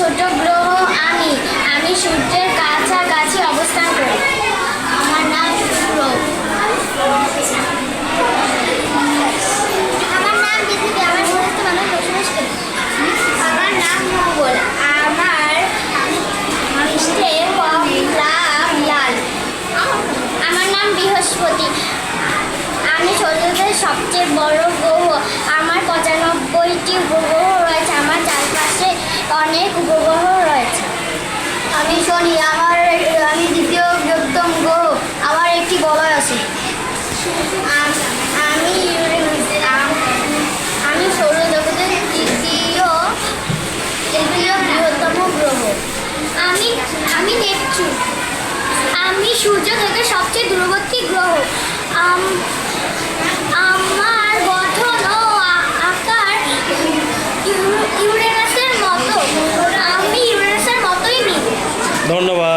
ছোট গ্রহ আমি আমি সূর্যের কাছাকাছি অবস্থান করি। আমার নাম শুক্র। আমার নাম পৃথিবী। আমার সমস্ত মানুষ বসবাস করে। আমার নাম মঙ্গল। আমার পৃষ্ঠের লাভ লাল। আমার নাম বৃহস্পতি। আমি সৌরজগতের সবচেয়ে বড় গ্রহ। আমার 95টি উপগ্রহ রয়েছে। আমার চারপাশে অনেক উপগ্রহ রয়েছে। আমি শনি। আমি দ্বিতীয় বৃহত্তম গ্রহ। আমার একটি বলয় আছে। আমি ইউরেনাস। আমি সৌরজগতের তৃতীয় বৃহত্তম গ্রহ। আমি নেপচুন। আমি সূর্য থেকে সবচেয়ে দূরবর্তী গ্রহ। আমার গঠন ও আকার ইউরেনাসের মতো। আমি ইউরেনাসের মতোই মিল। ধন্যবাদ।